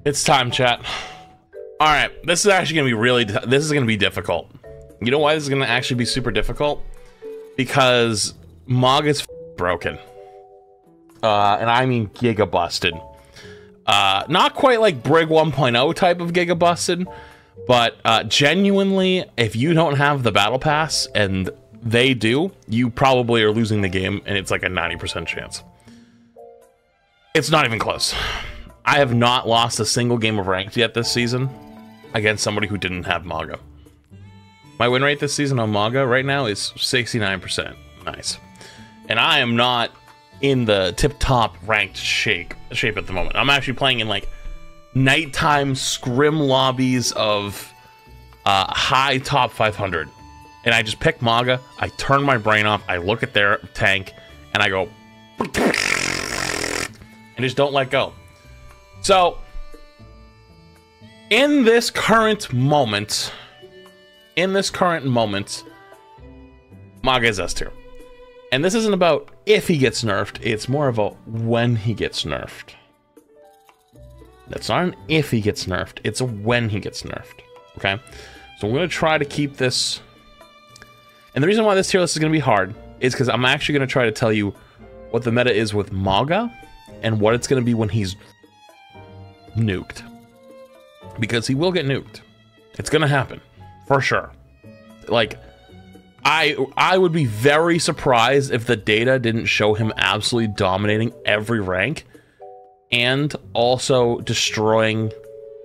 It's time, chat. All right, this is actually gonna be this is gonna be difficult. You know why this is gonna actually be super difficult? Because Mog is broken. And I mean giga busted. Not quite like Brig 1.0 type of giga busted, but genuinely, if you don't have the battle pass and they do, you probably are losing the game, and it's like a 90% chance. It's not even close. I have not lost a single game of ranked yet this season against somebody who didn't have Maga. My win rate this season on Maga right now is 69%. Nice. And I am not in the tip-top ranked shape at the moment. I'm actually playing in like nighttime scrim lobbies of high top 500. And I just pick Maga, I turn my brain off, I look at their tank, and I go... and just don't let go. So, in this current moment, Maga is S tier. And this isn't about if he gets nerfed, it's more of a when he gets nerfed. That's not an if he gets nerfed, it's a when he gets nerfed. Okay? So I'm going to try to keep this... And the reason why this tier list is going to be hard is because I'm actually going to try to tell you what the meta is with Maga and what it's going to be when he's nuked. Because he will get nuked. It's going to happen. For sure. Like, I would be very surprised if the data didn't show him absolutely dominating every rank and also destroying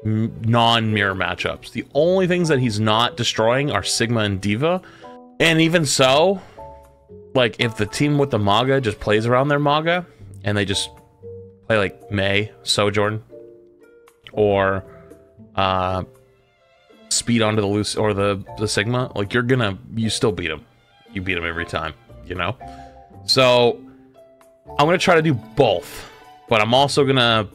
non-mirror matchups. The only things that he's not destroying are Sigma and Diva. And even so, like, if the team with the Maga just plays around their Maga and they just play like Mei, Sojourn, or speed onto the loose or the Sigma, like, you still beat him. You beat him every time, you know? So I'm gonna try to do both, but I'm also gonna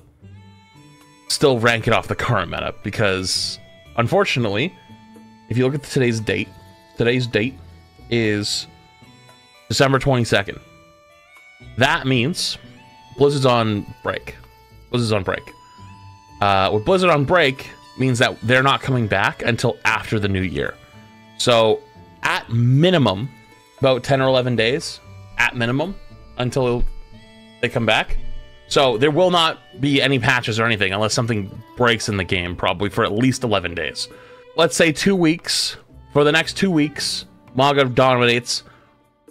still rank it off the current meta because, unfortunately, if you look at today's date is December 22nd. That means Blizzard's on break. With Blizzard on break means that they're not coming back until after the new year. So at minimum, about 10 or 11 days, at minimum, until they come back. So there will not be any patches or anything unless something breaks in the game, probably for at least 11 days. Let's say 2 weeks. For the next 2 weeks, Maga dominates,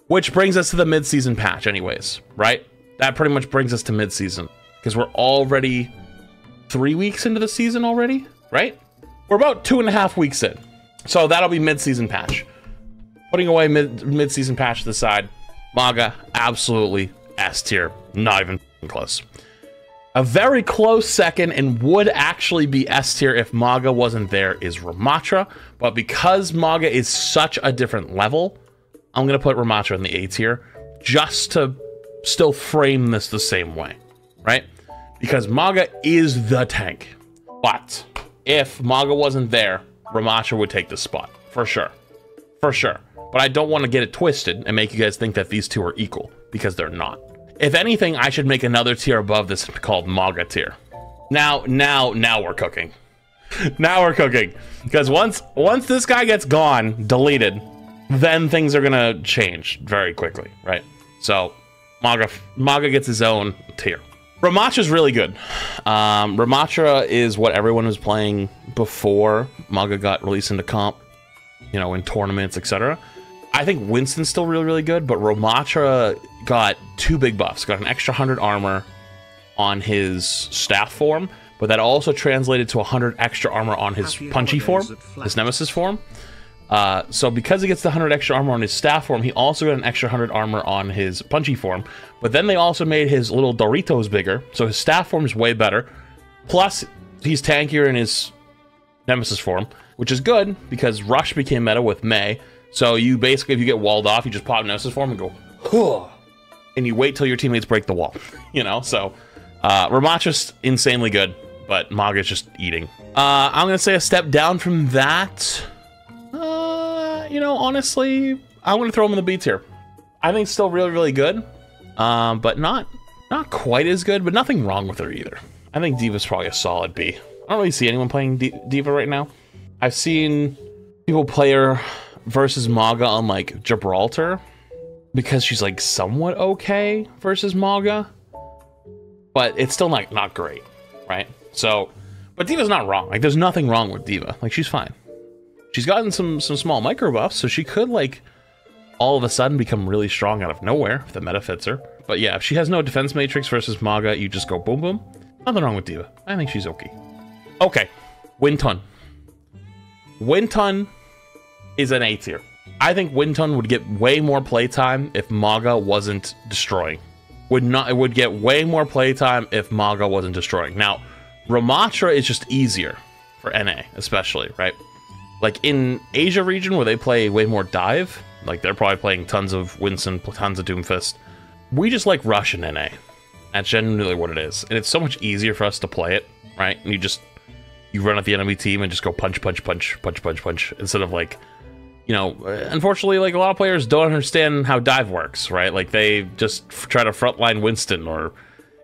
which brings us to the mid-season patch anyways, right? That pretty much brings us to mid-season, because we're already 3 weeks into the season already, right? We're about 2.5 weeks in. So that'll be mid-season patch. Putting away mid-season patch to the side, Maga, absolutely S tier, not even close. A very close second, and would actually be S tier if Maga wasn't there, is Ramatra. But because Maga is such a different level, I'm going to put Ramatra in the A tier, just to still frame this the same way, right? Because Maga is the tank. But if Maga wasn't there, Ramatra would take the spot, for sure. For sure. But I don't want to get it twisted and make you guys think that these two are equal, because they're not. If anything, I should make another tier above this called Maga tier. Now we're cooking. Now we're cooking. Because once this guy gets gone, deleted, then things are gonna change very quickly, right? So Maga gets his own tier. Ramatra's really good. Ramatra is what everyone was playing before Maga got released into comp, you know, in tournaments, etc. I think Winston's still really, really good, but Ramatra got 2 big buffs. Got an extra 100 armor on his staff form, but that also translated to 100 extra armor on his punchy form, his nemesis form. So because he gets the 100 extra armor on his staff form, he also got an extra 100 armor on his punchy form. But then they also made his little Doritos bigger, so his staff form is way better. Plus, he's tankier in his nemesis form, which is good because Rush became meta with Mei. So you basically, if you get walled off, you just pop nemesis form and go, huh, and you wait till your teammates break the wall, you know? So Ramatra's insanely good, but Maga's just eating. I'm gonna say a step down from that. You know, honestly, I'm gonna throw him in the B tier. I think still really, really good, but not quite as good, but nothing wrong with her either. I think Diva's probably a solid B. I don't really see anyone playing D.Va right now. I've seen people play her versus Maga on like Gibraltar because she's like somewhat okay versus Maga, but it's still not great, right? So, but D.Va's not wrong. Like, there's nothing wrong with D.Va. Like, she's fine. She's gotten some small micro buffs, so she could like all of a sudden become really strong out of nowhere if the meta fits her. But yeah, if she has no defense matrix versus Maga, you just go boom boom. Nothing wrong with D.Va. I think she's okay. Okay, Wintun. Wintun is an A tier. I think Wintun would get way more playtime if Maga wasn't destroying. It would get way more playtime if Maga wasn't destroying. Now, Ramatra is just easier for NA, especially, right? Like in Asia region where they play way more dive, like they're probably playing tons of Winston, tons of Doomfist. We just like rush in NA. That's genuinely what it is. And it's so much easier for us to play it, right? And you run at the enemy team and just go punch, punch, punch, punch, punch, punch, instead of like, you know, unfortunately, like a lot of players don't understand how dive works, right? Like they just try to frontline Winston or,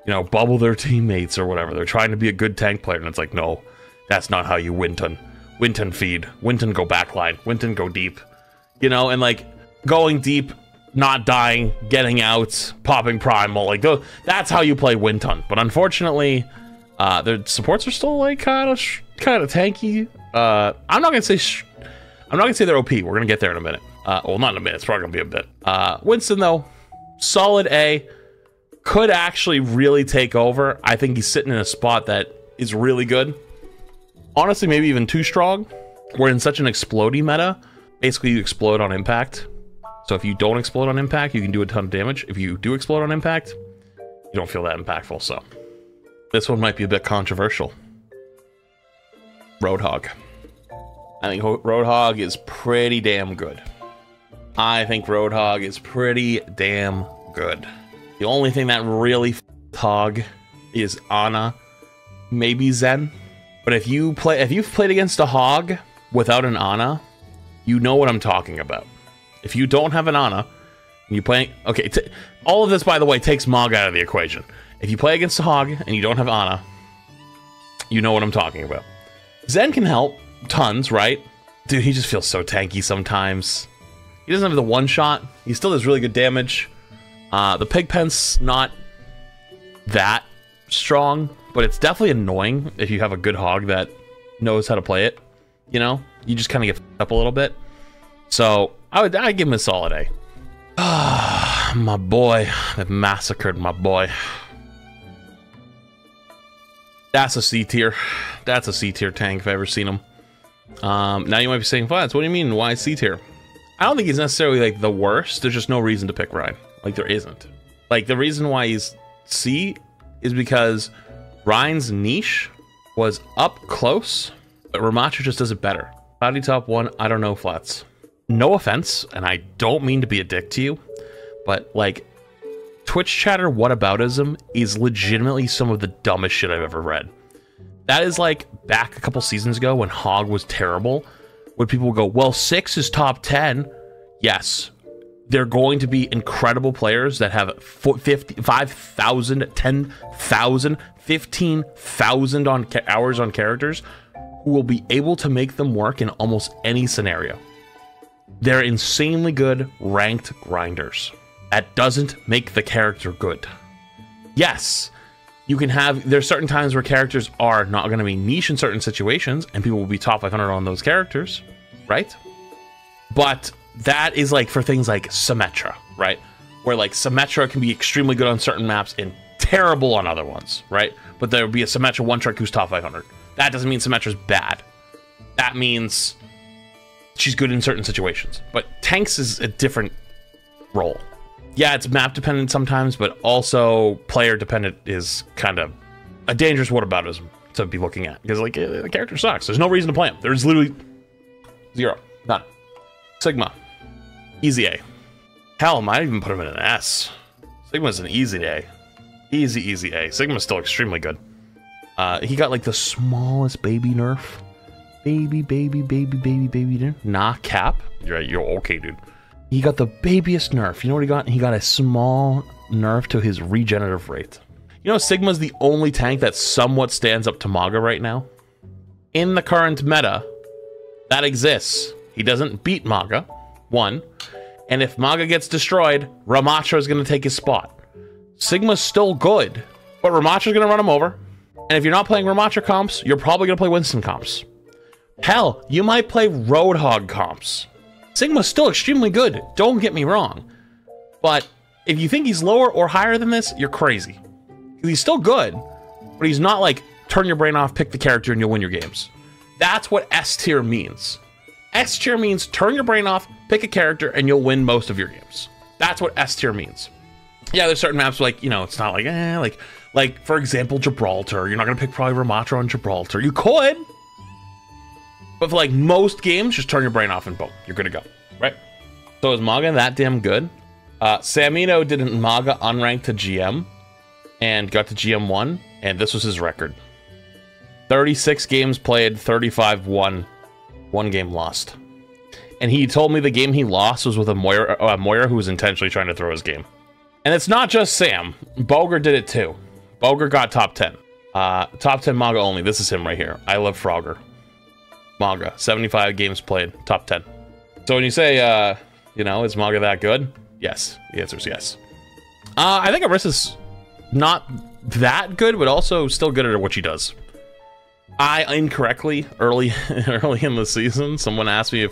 you know, bubble their teammates or whatever. They're trying to be a good tank player, and it's like, no, that's not how you Winton. Winton feed. Winton go backline. Winton go deep. You know, and like going deep, not dying, getting out, popping primal, like that's how you play Winton. But unfortunately, their supports are still like kind of tanky. I'm not gonna say they're OP. We're gonna get there in a minute. Well, not in a minute. It's probably gonna be a bit. Winston though, solid A. Could actually really take over. I think he's sitting in a spot that is really good. Honestly, maybe even too strong. We're in such an explodey meta. Basically, you explode on impact. So if you don't explode on impact, you can do a ton of damage. If you do explode on impact, you don't feel that impactful. So this one might be a bit controversial. Roadhog. I think Roadhog is pretty damn good. I think Roadhog is pretty damn good. The only thing that really Hog is Ana, maybe Zen. But if you've played against a Hog without an Ana, you know what I'm talking about. If you don't have an Ana, and you play... Okay, all of this, by the way, takes Mog out of the equation. If you play against a Hog and you don't have Ana, you know what I'm talking about. Zen can help tons, right? Dude, he just feels so tanky sometimes. He doesn't have the one-shot. He still does really good damage. The Pigpen's not that strong, but it's definitely annoying if you have a good Hog that knows how to play it. You know? You just kind of get up a little bit. So, I'd give him a solid A. Ah, my boy. They've massacred my boy. That's a C tier. That's a C tier tank if I've ever seen him. Now you might be saying, Flats, what do you mean? Why C tier? I don't think he's necessarily like the worst. There's just no reason to pick Ryan. Like there isn't. Like the reason why he's C is because Ryan's niche was up close, but Ramatra just does it better. Cloudy top one, I don't know, Flats. No offense, and I don't mean to be a dick to you, but like Twitch chatter whataboutism is legitimately some of the dumbest shit I've ever read. That is like back a couple seasons ago when Hog was terrible, when people would go, well, 6 is top 10. Yes, they're going to be incredible players that have 5,000, 10,000, 15,000 hours on characters who will be able to make them work in almost any scenario. They're insanely good ranked grinders. That doesn't make the character good. Yes, you can have, there's certain times where characters are not going to be niche in certain situations and people will be top 500 on those characters, right? But that is like for things like Symmetra, right? Where like Symmetra can be extremely good on certain maps and terrible on other ones, right? But there would be a Symmetra one trick who's top 500. That doesn't mean Symmetra's bad. That means she's good in certain situations. But tanks is a different role. Yeah, it's map dependent sometimes, but also player dependent is kind of a dangerous whataboutism to be looking at. Because like the character sucks. There's no reason to play him. There's literally zero. None. Sigma. Easy A. Hell, I might even put him in an S. Sigma's an easy A. Easy A. Sigma's still extremely good. He got like the smallest baby nerf. Baby nerf. Nah, cap. You're okay, dude. He got the babyest nerf. You know what he got? He got a small nerf to his regenerative rate. You know, Sigma's the only tank that somewhat stands up to Maga right now. in the current meta that exists. He doesn't beat Maga, 1. And if Maga gets destroyed, Ramattra is going to take his spot. Sigma's still good, but Ramatra's going to run him over. And if you're not playing Ramattra comps, you're probably going to play Winston comps. Hell, you might play Roadhog comps. Sigma's still extremely good, don't get me wrong. But if you think he's lower or higher than this, you're crazy. He's still good, but he's not like, turn your brain off, pick the character, and you'll win your games. That's what S tier means. S tier means turn your brain off, pick a character, and you'll win most of your games. That's what S tier means. Yeah, there's certain maps like, you know, it's not like, like for example, Gibraltar. You're not going to pick probably Ramattra on Gibraltar. You could. But for like most games, just turn your brain off and boom, you're good to go, right? So is Maga that damn good? Samino did an Maga unranked to GM and got to GM1, and this was his record. 36 games played, 35 won, 1 game lost. And he told me the game he lost was with a Moira who was intentionally trying to throw his game. And it's not just Sam. Boger did it too. Boger got top 10. Top 10 Maga only. This is him right here. I love Frogger. Maga, 75 games played, top 10. So when you say, you know, is Maga that good? Yes. The answer is yes. I think Arissa's not that good, but also still good at what she does. I incorrectly, early in the season, someone asked me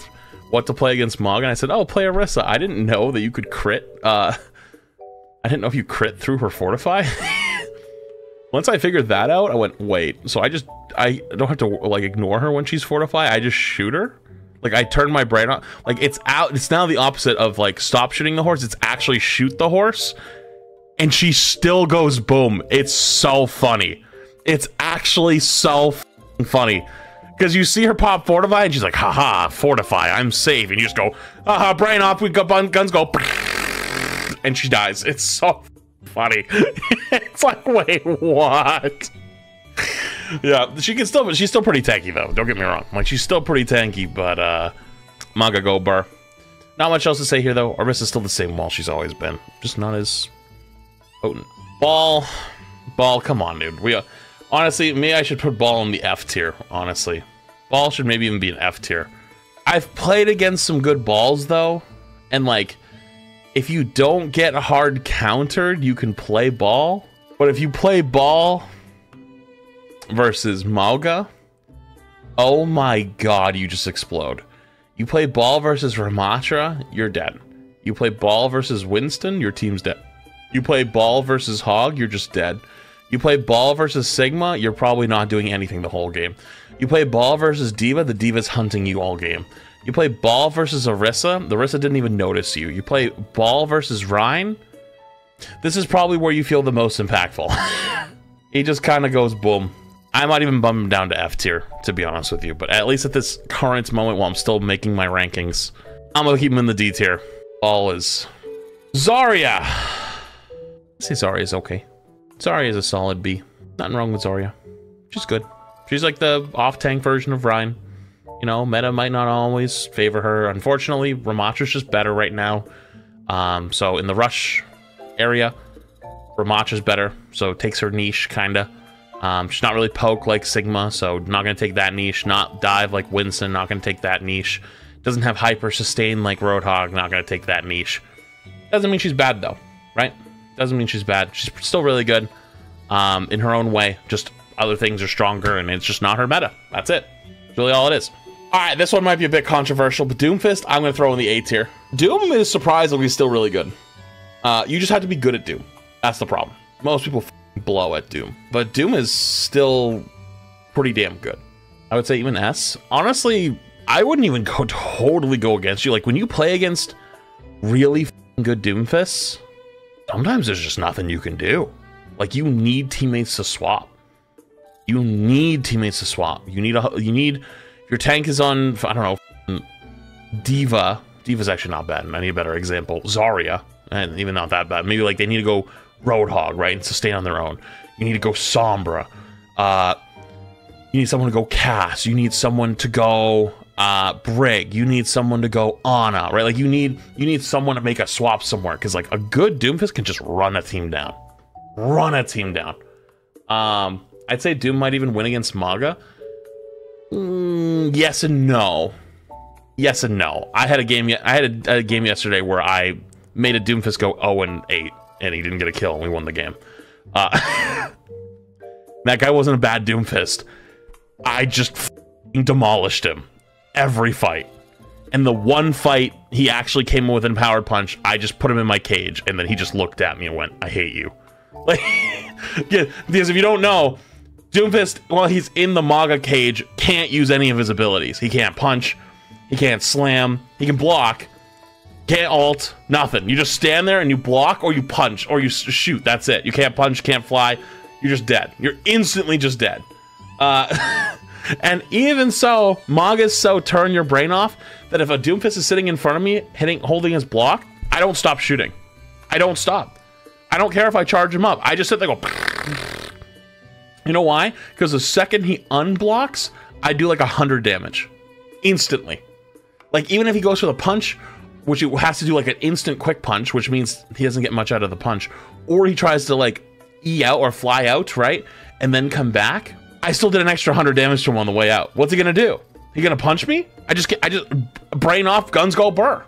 what to play against Maga, and I said, oh, play Arissa. I didn't know that you could crit. I didn't know if you crit through her Fortify. Once I figured that out, I went, wait, so I don't have to like ignore her when she's Fortify, I just shoot her? Like I turn my brain on, like it's now the opposite of like stop shooting the horse, it's actually shoot the horse, and she still goes boom. It's so funny. It's actually so funny. Because you see her pop Fortify, and she's like, haha, Fortify, I'm safe, and you just go, haha, brain off, we got guns go, and she dies. It's so funny. It's like, wait, what? Yeah, she's still pretty tanky though, don't get me wrong. Like, she's still pretty tanky, but Maga go burr. Not much else to say here though. Arissa's still the same wall she's always been, just not as potent. Ball, come on, dude. Honestly, maybe I should put Ball in the F tier, honestly. Ball should maybe even be an F tier. I've played against some good balls though, and like, if you don't get hard countered, you can play Ball. But if you play Ball versus Maga, oh my god, you just explode. You play Ball versus Ramattra, you're dead. You play Ball versus Winston, your team's dead. You play Ball versus Hog, you're just dead. You play Ball versus Sigma, you're probably not doing anything the whole game. You play Ball versus Diva, the Diva's hunting you all game. You play Ball versus Arissa, the Arissa didn't even notice you. You play Ball versus Rhine, this is probably where you feel the most impactful. He just kind of goes boom. I might even bump him down to F tier, to be honest with you. But at least at this current moment while I'm still making my rankings, I'm going to keep him in the D tier. All is Zarya. I say Zarya's okay. Zarya is a solid B. Nothing wrong with Zarya. She's good. She's like the off-tank version of Rhine. You know, meta might not always favor her. Unfortunately, Ramatra's just better right now. So in the rush area, Ramatra's better. So it takes her niche, kinda. She's not really poke like Sigma, so not going to take that niche. Not dive like Winston, not going to take that niche. Doesn't have hyper sustain like Roadhog, not going to take that niche. Doesn't mean she's bad though, right? Doesn't mean she's bad. She's still really good in her own way. Just other things are stronger, and it's just not her meta. That's it. That's really all it is. All right, this one might be a bit controversial, but Doomfist, I'm going to throw in the A tier. Doom is surprisingly still really good. You just have to be good at Doom. That's the problem. Most people blow at Doom, but Doom is still pretty damn good. I would say even S. Honestly, I wouldn't even totally go against you. Like, when you play against really good Doomfists, sometimes there's just nothing you can do. Like, you need teammates to swap. You need teammates to swap. You need if your tank is on, I don't know, Diva. Diva's actually not bad. I need a better example. Zarya, and even not that bad. Maybe like they need to go Roadhog, right, and sustain on their own. You need to go Sombra. You need someone to go Cass. You need someone to go Brig. You need someone to go Ana, right? Like you need someone to make a swap somewhere, because like a good Doomfist can just run a team down. Run a team down. I'd say Doom might even win against Maga. Yes and no. Yes and no. I had a game yesterday where I made a Doomfist go 0-8, and he didn't get a kill, and we won the game. That guy wasn't a bad Doomfist. I just demolished him every fight. And the one fight he actually came with an Empowered Punch, I just put him in my cage, and then he just looked at me and went, I hate you. Like, yeah, because if you don't know, Doomfist, while he's in the Maga cage, can't use any of his abilities. He can't punch, he can't slam, he can block, can't ult, nothing. You just stand there and you block, or you punch, or you shoot. That's it. You can't punch, can't fly. You're just dead. You're instantly just dead. And even so, Magas so turn your brain off that if a Doomfist is sitting in front of me, holding his block, I don't stop shooting. I don't stop. I don't care if I charge him up. I just sit there and go. You know why? Because the second he unblocks, I do like 100 damage. Instantly. Like, even if he goes for the punch, which it has to do like an instant quick punch, which means he doesn't get much out of the punch, or he tries to like E out or fly out, right? And then come back, I still did an extra 100 damage to him on the way out. What's he gonna do? He gonna punch me? I just brain off, guns go burr.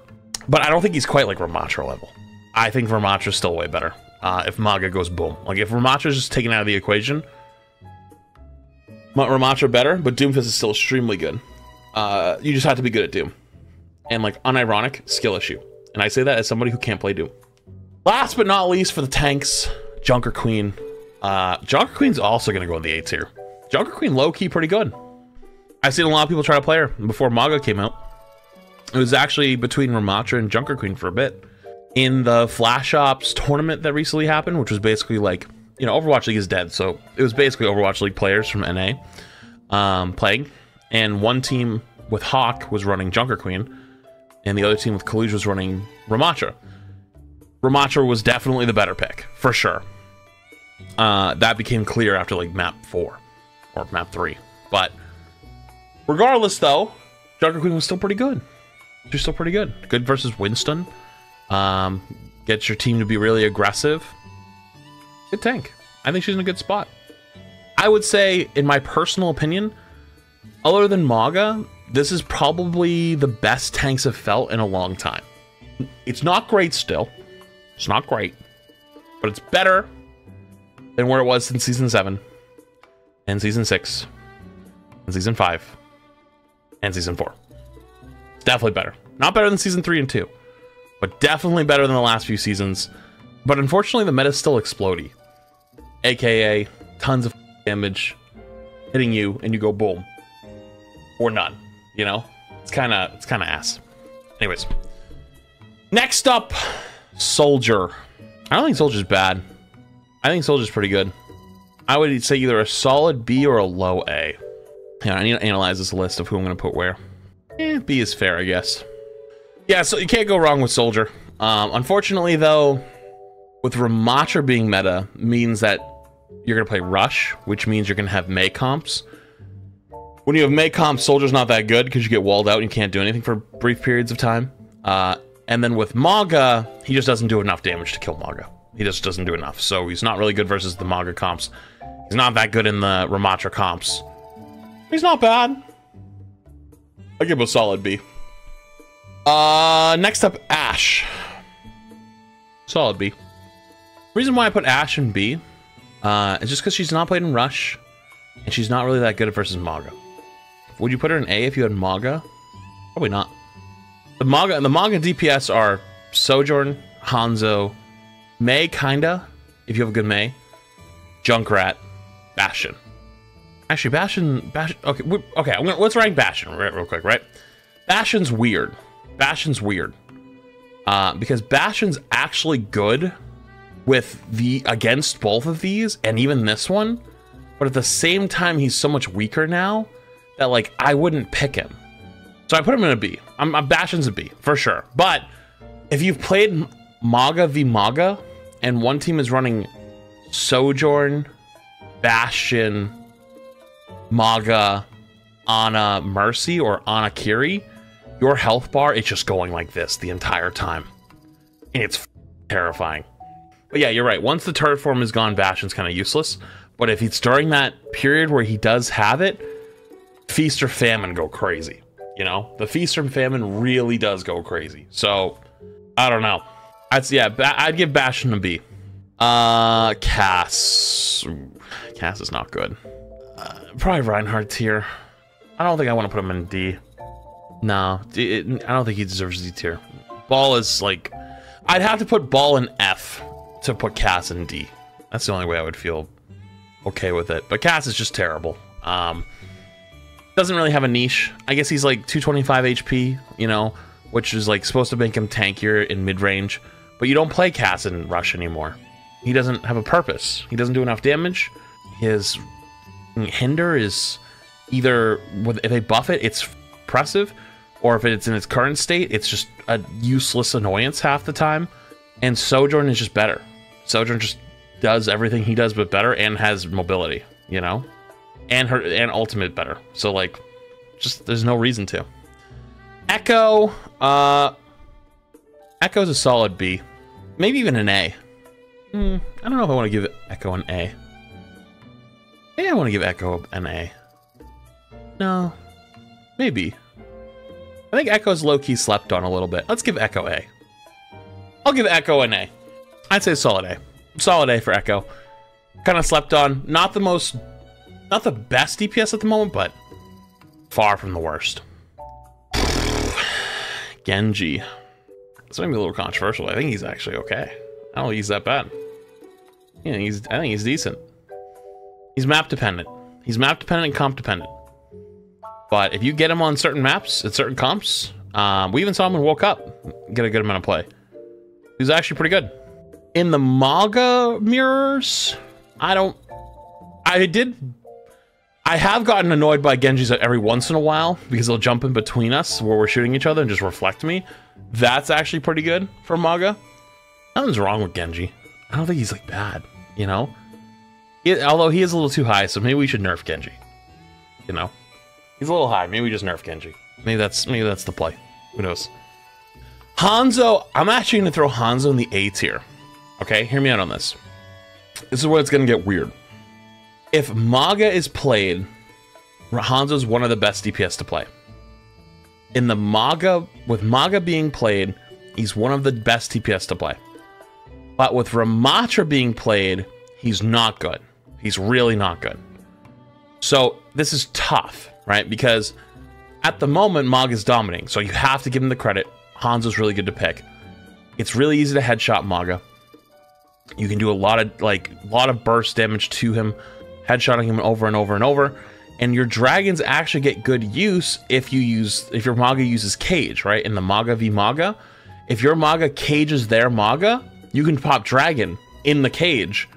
But I don't think he's quite like Ramatra level. I think Ramatra's still way better. If Maga goes boom. Like, if Ramatra's just taken out of the equation, Ramatra better, but Doomfist is still extremely good. You just have to be good at Doom. And like, unironic, skill issue. And I say that as somebody who can't play Doom. Last but not least for the tanks, Junker Queen. Junker Queen's also gonna go in the A tier. Junker Queen low-key pretty good. I've seen a lot of people try to play her before Maga came out. It was actually between Ramatra and Junker Queen for a bit. In the Flash Ops tournament that recently happened, which was basically like, you know, Overwatch League is dead, so it was basically Overwatch League players from NA playing. And one team with Hawk was running Junker Queen, and the other team with Kaluj was running Ramatra. Ramatra was definitely the better pick, for sure. That became clear after like map 4 or map 3. But regardless, though, Junker Queen was still pretty good. She's still pretty good. Good versus Winston. Gets your team to be really aggressive. Good tank. I think she's in a good spot. I would say, in my personal opinion, other than Maga, this is probably the best tanks I've felt in a long time. It's not great still. It's not great. But it's better than where it was since Season 7. And Season 6. And Season 5. And Season 4. It's definitely better. Not better than Season 3 and 2. But definitely better than the last few seasons. But unfortunately, the meta's still explodey. AKA, tons of damage hitting you, and you go boom. Or none. You know? It's kind of ass. Anyways. Next up, Soldier. I don't think Soldier's bad. I think Soldier's pretty good. I would say either a solid B or a low A. Yeah, I need to analyze this list of who I'm going to put where. B is fair, I guess. Yeah, so you can't go wrong with Soldier. Unfortunately, though, with Ramatra being meta, means that you're going to play Rush, which means you're going to have Mei comps. When you have Mei comps, Soldier's not that good because you get walled out and you can't do anything for brief periods of time. And then with Maga, he just doesn't do enough damage to kill Maga. He just doesn't do enough. So he's not really good versus the Maga comps. He's not that good in the Ramatra comps. He's not bad. I'll give him a solid B. Next up, Ashe. Solid B. Reason why I put Ashe in B is just because she's not played in Rush, and she's not really that good at versus Maga. Would you put her in A if you had Maga? Probably not. The Maga DPS are Sojourn, Hanzo, Mei kinda, if you have a good Mei, Junkrat, Bastion. Actually, Bastion. Okay. Let's rank Bastion real quick, right? Bastion's weird. Because Bastion's actually good with against both of these, and even this one. But at the same time, he's so much weaker now that like I wouldn't pick him. So I put him in a B. Bastion's a B for sure. But if you've played Maga v Maga, and one team is running Sojourn, Bastion, Maga, Ana Mercy, or Ana Kiri, your health bar is just going like this the entire time. And it's terrifying. But yeah, you're right. Once the turret form is gone, Bastion's kind of useless. But if it's during that period where he does have it, feast or famine go crazy. You know, the feast or famine really does go crazy. So I don't know. I'd give Bastion a B. Cass. Ooh, Cass is not good. Probably Reinhardt tier. I don't think I want to put him in D. No, I don't think he deserves D tier. Ball is like, I'd have to put Ball in F to put Cass in D. That's the only way I would feel okay with it. But Cass is just terrible. Doesn't really have a niche. I guess he's like 225 HP, you know, which is like supposed to make him tankier in mid-range. But you don't play Cass in Rush anymore. He doesn't have a purpose. He doesn't do enough damage. His hinder is either, if they buff it, it's impressive, or if it's in its current state, it's just a useless annoyance half the time. And Sojourn is just better. Sojourn just does everything he does but better, and has mobility, you know, and ultimate better. So like, just there's no reason to. Echo, Echo's a solid B, maybe even an A. I don't know if I want to give Echo an A. Maybe I want to give Echo an A. No, maybe. I think Echo's low-key slept on a little bit. Let's give Echo A. I'll give Echo an A. I'd say solid A. Solid A for Echo. Kind of slept on. Not the best DPS at the moment, but far from the worst. Genji. This might be a little controversial. I think he's actually okay. I don't think he's that bad. Yeah, I think he's decent. He's map dependent. He's map dependent and comp dependent. But if you get him on certain maps at certain comps, we even saw him in Woke Up get a good amount of play. He's actually pretty good. In the Maga mirrors, I have gotten annoyed by Genjis every once in a while because they'll jump in between us where we're shooting each other and just reflect me. That's actually pretty good for Maga. Nothing's wrong with Genji. I don't think he's like bad, you know? Although he is a little too high, so maybe we should nerf Genji. You know? He's a little high. Maybe we just nerf Genji. Maybe that's the play. Who knows? Hanzo, I'm actually going to throw Hanzo in the A tier. Okay, hear me out on this. This is where it's going to get weird. If Maga is played, Hanzo's one of the best DPS to play. In the Maga, with Maga being played, he's one of the best DPS to play. But with Ramatra being played, he's not good. He's really not good. So this is tough, right? Because at the moment, Maga's dominating. So you have to give him the credit. Hanzo's really good to pick. It's really easy to headshot Maga. You can do a lot of burst damage to him, headshotting him over and over and over. And your dragons actually get good use if your Maga uses cage, right? In the Maga v Maga, if your Maga cages their Maga, you can pop dragon in the cage,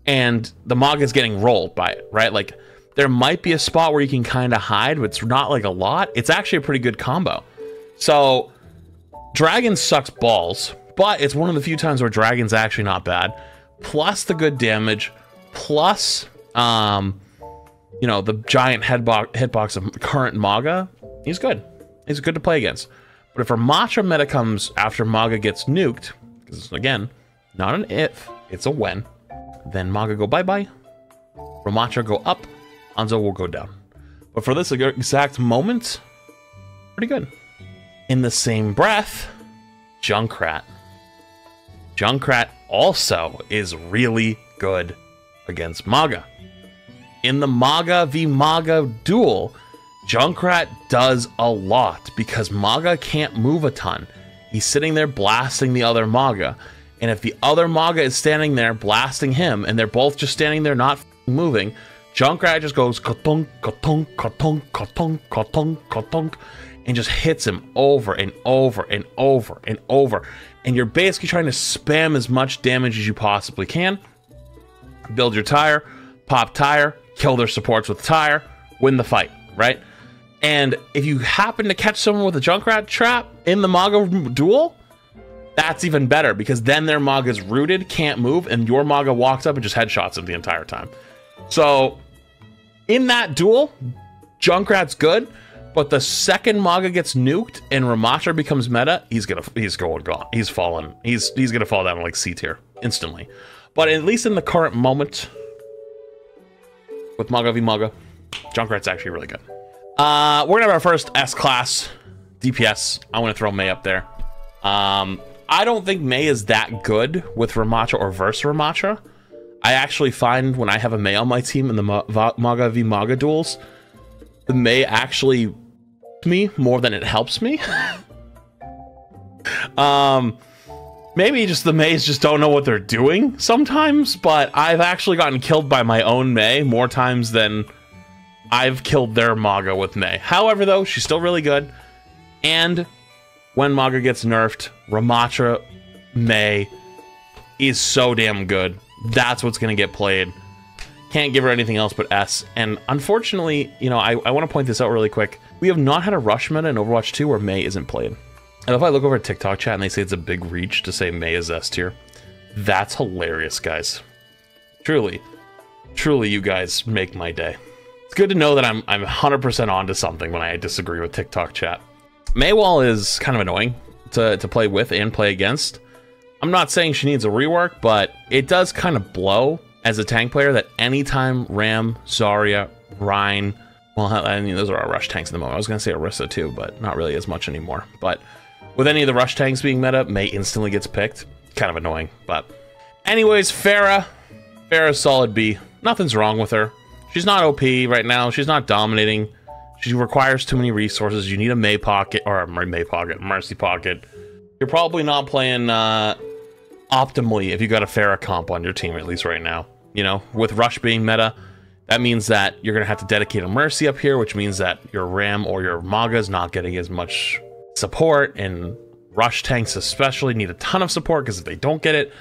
and the Maga's getting rolled by it, right? Like, there might be a spot where you can kind of hide, but it's not like a lot. It's actually a pretty good combo. So, dragon sucks balls, but it's one of the few times where dragon's actually not bad. Plus the good damage, plus, you know, the giant hitbox of current Maga. He's good. He's good to play against. But if Ramatra meta comes after Maga gets nuked, because again, not an if, it's a when, then Maga go bye-bye, Ramatra go up, Hanzo will go down. But for this exact moment, pretty good. In the same breath, Junkrat. Junkrat also is really good against Maga. In the Maga v Maga duel, Junkrat does a lot because Maga can't move a ton. He's sitting there blasting the other Maga. And if the other Maga is standing there blasting him, and they're both just standing there not moving, Junkrat just goes ka-tunk, ka-tunk, ka-tunk, ka-tunk, ka-tunk, ka-tunk, and just hits him over and over and over and over. And you're basically trying to spam as much damage as you possibly can. Build your tire, pop tire, kill their supports with tire, win the fight, right? And if you happen to catch someone with a Junkrat trap in the Maga duel, that's even better, because then their Maga's rooted, can't move, and your Maga walks up and just headshots him the entire time. So in that duel, Junkrat's good, but the second Maga gets nuked and Ramatra becomes meta, he's gone. He's fallen. He's gonna fall down to like C tier instantly. But at least in the current moment with Maga v Maga, Junkrat's actually really good. We're gonna have our first S-class DPS. I want to throw Mei up there. I don't think Mei is that good with Ramattra or versus Ramattra. I actually find when I have a Mei on my team in the Maga v Maga duels, the Mei actually me more than it helps me. Maybe just the Meis just don't know what they're doing sometimes, but I've actually gotten killed by my own Mei more times than I've killed their Maga with Mei. However, though, she's still really good. And when Maga gets nerfed, Ramattra Mei is so damn good. That's what's going to get played. Can't give her anything else but S. And unfortunately, you know, I want to point this out really quick. We have not had a rush meta in Overwatch 2 where Mei isn't played. And if I look over at TikTok chat and they say it's a big reach to say Mei is S tier, that's hilarious, guys. Truly, truly, you guys make my day. It's good to know that I'm 100% onto something when I disagree with TikTok chat. Mei wall is kind of annoying to play with and play against. I'm not saying she needs a rework, but it does kind of blow as a tank player that anytime Ram, Zarya, Rein, well, I mean, those are our rush tanks at the moment. I was going to say Orisa too, but not really as much anymore. But with any of the rush tanks being meta, Mei instantly gets picked. Kind of annoying, but anyways, Pharah. Pharah's solid B. Nothing's wrong with her. She's not OP right now. She's not dominating. She requires too many resources. You need a Mei pocket, or a Mercy pocket. You're probably not playing optimally if you got a Pharah comp on your team, at least right now. You know, with rush being meta, that means that you're going to have to dedicate a Mercy up here, which means that your Ram or your Maga is not getting as much support, and rush tanks especially need a ton of support, because if they don't get it,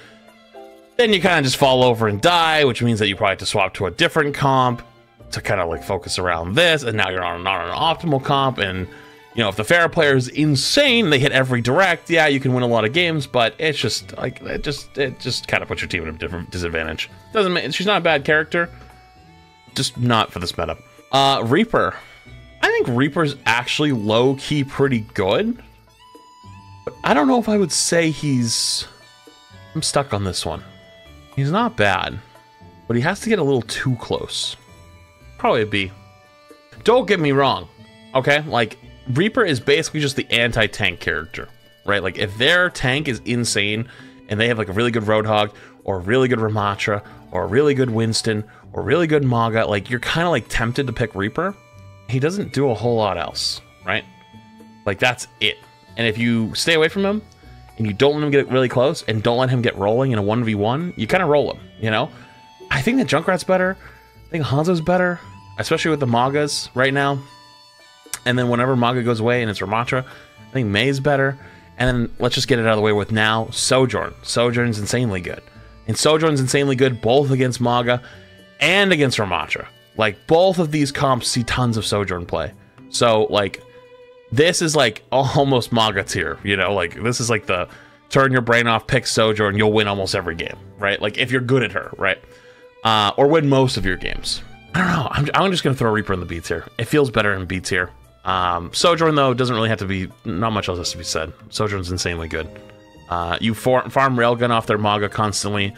then you kind of just fall over and die, which means that you probably have to swap to a different comp to kind of like focus around this, and now you're not on an optimal comp. And you know, if the Pharah player is insane, they hit every direct, yeah, you can win a lot of games, but it's just like it just kind of puts your team at a different disadvantage. She's not a bad character, just not for this meta. Reaper. I think Reaper's actually low-key pretty good, but I don't know if I would say he's... I'm stuck on this one. He's not bad, but he has to get a little too close. Probably a B. Don't get me wrong, okay? Like, Reaper is basically just the anti-tank character, right? Like, if their tank is insane, and they have like a really good Roadhog, or a really good Ramattra, or a really good Winston, or a really good Maga, like, you're kind of like tempted to pick Reaper. He doesn't do a whole lot else, right? Like, that's it. And if you stay away from him, and you don't let him get really close, and don't let him get rolling in a 1v1, you kind of roll him, you know? I think that Junkrat's better. I think Hanzo's better, especially with the Magas right now. And then whenever Maga goes away and it's Ramattra, I think Mei's better. And then let's just get it out of the way with now Sojourn. Sojourn's insanely good. And Sojourn's insanely good both against Maga and against Ramattra. Like, both of these comps see tons of Sojourn play. So, like, this is, like, almost Maga tier, you know? Like, this is, like, the turn your brain off, pick Sojourn, you'll win almost every game, right? Like, if you're good at her, right? Or win most of your games. I don't know. I'm just going to throw Reaper in the B tier. It feels better in B tier. Sojourn, though, doesn't really have to be... Not much else has to be said. Sojourn's insanely good. You farm Railgun off their Maga constantly.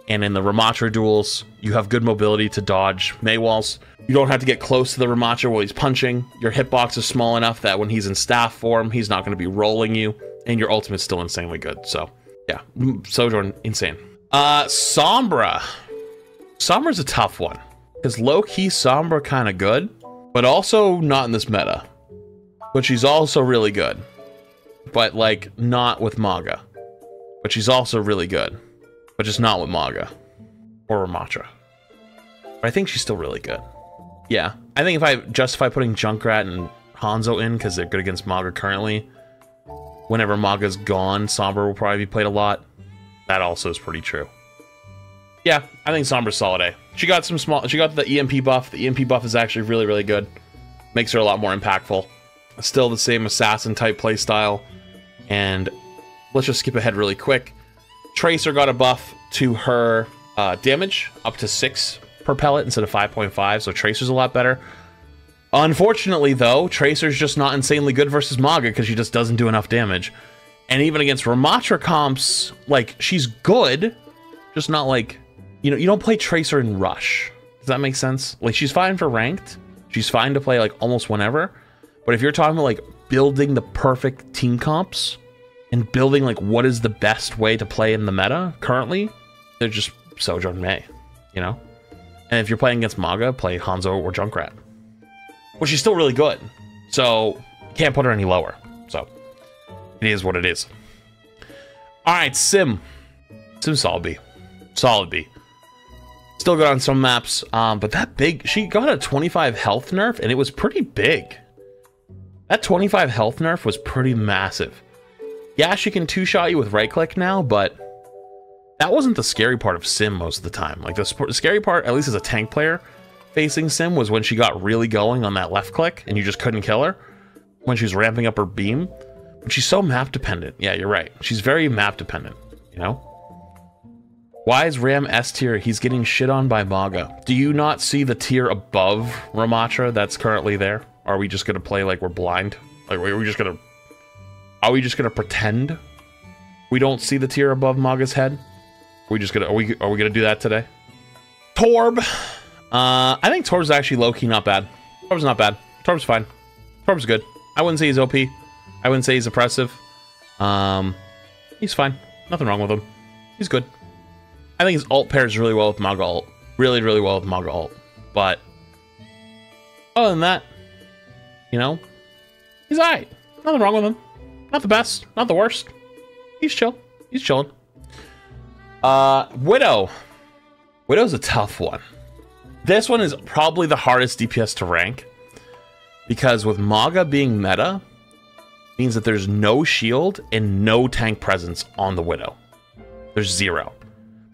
And in the Ramattra duels, you have good mobility to dodge Mei walls. You don't have to get close to the Ramattra while he's punching. Your hitbox is small enough that when he's in staff form, he's not going to be rolling you. And your ultimate's still insanely good. So, yeah. Sojourn, insane. Sombra. Sombra's a tough one. Because low-key, Sombra kind of good. But also not in this meta. But she's also really good. But, like, not with Maga. But she's also really good. But just not with Maga or Ramattra. But I think she's still really good. Yeah, I think if I justify putting Junkrat and Hanzo in because they're good against Maga currently, whenever Maga's gone, Sombra will probably be played a lot. That also is pretty true. Yeah, I think Sombra's solid A. She got the EMP buff. The EMP buff is actually really, really good. Makes her a lot more impactful. Still the same assassin type playstyle. And let's just skip ahead really quick. Tracer got a buff to her damage, up to 6 per pellet instead of 5.5, so Tracer's a lot better. Unfortunately, though, Tracer's just not insanely good versus Maga because she just doesn't do enough damage. And even against Ramattra comps, like, she's good, just not like... You know, you don't play Tracer in Rush. Does that make sense? Like, she's fine for ranked. She's fine to play like almost whenever. But if you're talking about like building the perfect team comps and building like what is the best way to play in the meta currently, they're just Sojourn May, you know? And if you're playing against Maga, play Hanzo or Junkrat. Well, she's still really good. So can't put her any lower. So it is what it is. All right, Sim solid B. Solid B. Still good on some maps, but that big, she got a 25 health nerf, and it was pretty big. That 25 health nerf was pretty massive. Yeah, she can two-shot you with right-click now, but that wasn't the scary part of Sim most of the time. Like, the scary part, at least as a tank player, facing Sim, was when she got really going on that left-click, and you just couldn't kill her, when she was ramping up her beam. But she's so map-dependent. Yeah, you're right. She's very map-dependent, you know? Why is Ram S tier? He's getting shit on by Maga. Do you not see the tier above Ramatra that's currently there? Are we just gonna play like we're blind? Like, are we just gonna pretend we don't see the tier above Maga's head? Are we gonna do that today? Torb. I think Torb's actually low-key not bad. Torb's not bad. Torb's fine. Torb's good. I wouldn't say he's OP. I wouldn't say he's oppressive. He's fine. Nothing wrong with him. He's good. I think his ult pairs really well with Maga ult. Really, really well with Maga ult. But other than that, you know, he's alright. Nothing wrong with him. Not the best. Not the worst. He's chill. He's chilling. Widow. Widow's a tough one. This one is probably the hardest DPS to rank. Because with Maga being meta, means that there's no shield and no tank presence on the Widow. There's zero.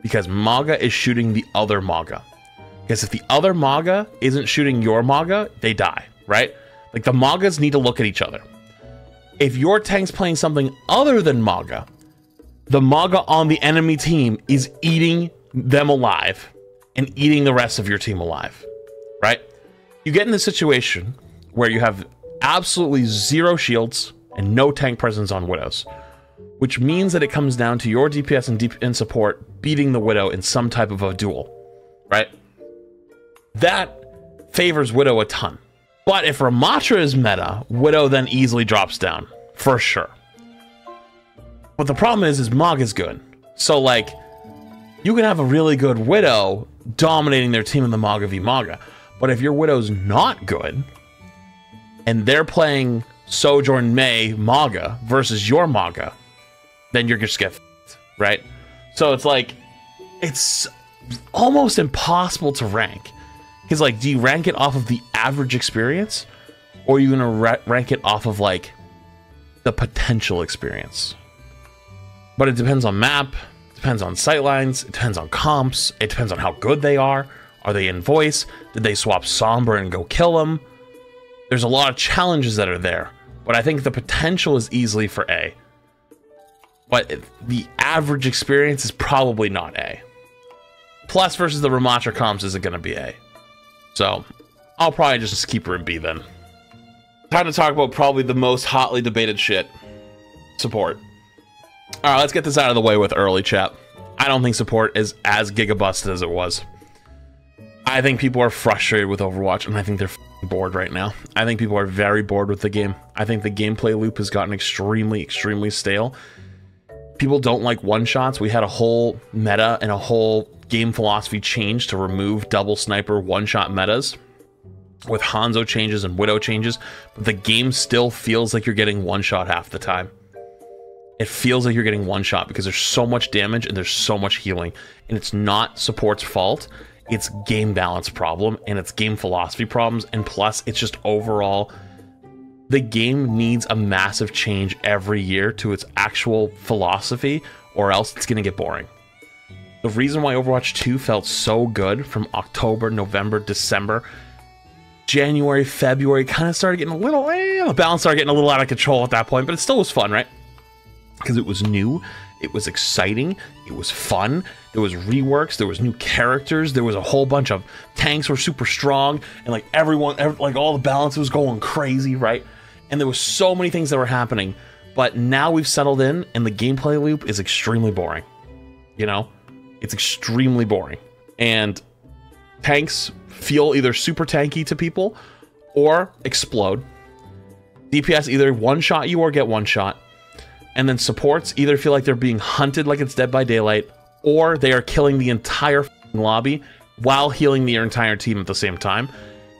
Because Maga is shooting the other Maga. Because if the other Maga isn't shooting your Maga, they die, right? Like, the Magas need to look at each other. If your tank's playing something other than Maga, the Maga on the enemy team is eating them alive and eating the rest of your team alive, right? You get in this situation where you have absolutely zero shields and no tank presence on Widows, which means that it comes down to your DPS and support beating the Widow in some type of a duel, right? That favors Widow a ton. But if Ramatra is meta, Widow then easily drops down, for sure. But the problem is Maga's good. So, like, you can have a really good Widow dominating their team in the Maga v Maga. But if your Widow's not good, and they're playing Sojourn May Maga versus your Maga, then you're just get f***ed, right? So it's like, it's almost impossible to rank. Because, like, do you rank it off of the average experience? Or are you going to rank it off of, like, the potential experience? But it depends on map, it depends on sightlines, it depends on comps, it depends on how good they are. Are they in voice? Did they swap Sombra and go kill them? There's a lot of challenges that are there. But I think the potential is easily for A. But the average experience is probably not A. Plus versus the Ramatra comps isn't going to be A. So I'll probably just keep her in B then. Time to talk about probably the most hotly debated shit. Support. Alright, let's get this out of the way with early chat. I don't think support is as gigabusted as it was. I think people are frustrated with Overwatch, and I think they're bored right now. I think people are very bored with the game. I think the gameplay loop has gotten extremely, extremely stale. People don't like one-shots. We had a whole meta and a whole game philosophy change to remove double sniper one-shot metas with Hanzo changes and Widow changes, but the game still feels like you're getting one-shot half the time. It feels like you're getting one-shot because there's so much damage and there's so much healing, and it's not support's fault. It's game balance problem, and it's game philosophy problems, and plus it's just overall the game needs a massive change every year to its actual philosophy, or else it's gonna get boring. The reason why Overwatch 2 felt so good from October, November, December, January, February, kind of started getting a little, the balance started getting a little out of control at that point, but it still was fun, right? Because it was new, it was exciting, it was fun, there was reworks, there was new characters, there was a whole bunch of tanks were super strong, and like like all the balance was going crazy, right? And there was so many things that were happening, but now we've settled in, and the gameplay loop is extremely boring. You know? It's extremely boring. And tanks feel either super tanky to people, or explode. DPS either one-shot you or get one-shot. And then supports either feel like they're being hunted like it's Dead by Daylight, or they are killing the entire lobby while healing the entire team at the same time.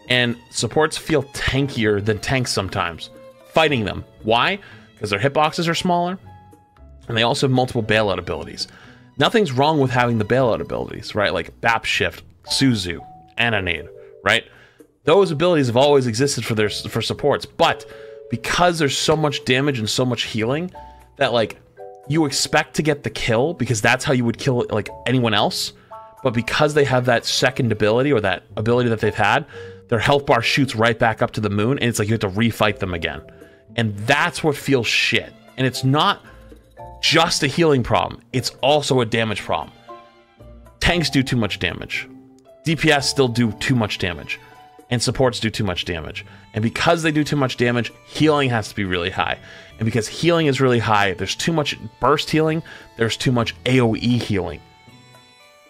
And supports feel tankier than tanks sometimes, fighting them. Why? Because their hitboxes are smaller, and they also have multiple bailout abilities. Nothing's wrong with having the bailout abilities, right? Like BAP Shift, Suzu, Ananade, right? Those abilities have always existed for supports, but because there's so much damage and so much healing that like you expect to get the kill because that's how you would kill like anyone else, but because they have that second ability or that ability that they've had, their health bar shoots right back up to the moon, and it's like you have to refight them again. And that's what feels shit. And it's not just a healing problem, it's also a damage problem. Tanks do too much damage. DPS still do too much damage. And supports do too much damage. And because they do too much damage, healing has to be really high. And because healing is really high, there's too much burst healing, there's too much AoE healing.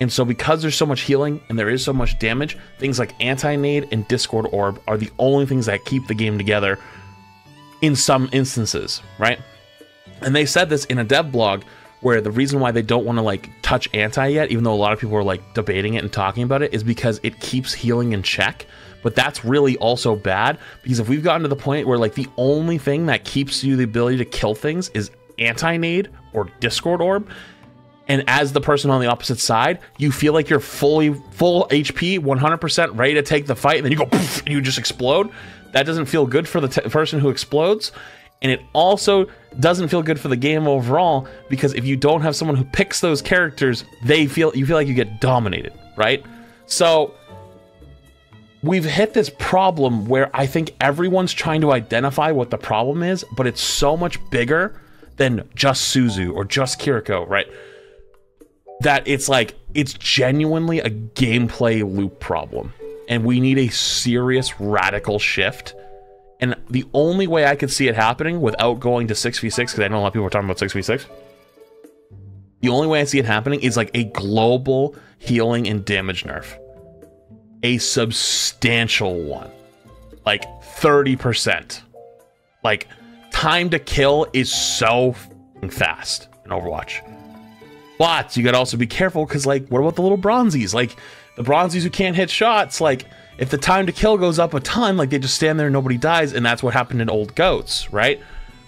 And so because there's so much healing and there is so much damage, things like Anti-Nade and Discord Orb are the only things that keep the game together in some instances, right? And they said this in a dev blog where the reason why they don't want to like touch anti yet, even though a lot of people are like debating it and talking about it, is because it keeps healing in check. But that's really also bad, because if we've gotten to the point where like the only thing that keeps you the ability to kill things is Anti-Nade or Discord Orb, and as the person on the opposite side, you feel like you're full HP, 100% ready to take the fight, and then you go poof, and you just explode. That doesn't feel good for the person who explodes, and it also doesn't feel good for the game overall, because if you don't have someone who picks those characters, you feel like you get dominated, right? So we've hit this problem where I think everyone's trying to identify what the problem is, but it's so much bigger than just Suzu or just Kiriko, right? That it's like, it's genuinely a gameplay loop problem. And we need a serious radical shift. And the only way I could see it happening without going to 6v6, because I know a lot of people are talking about 6v6, the only way I see it happening is like a global healing and damage nerf. A substantial one. Like 30%. Like, time to kill is so fast in Overwatch. But you gotta also be careful, because like, what about the little bronzies? Like, the bronzies who can't hit shots, like, if the time to kill goes up a ton, like, they just stand there and nobody dies, and that's what happened in old GOATs, right?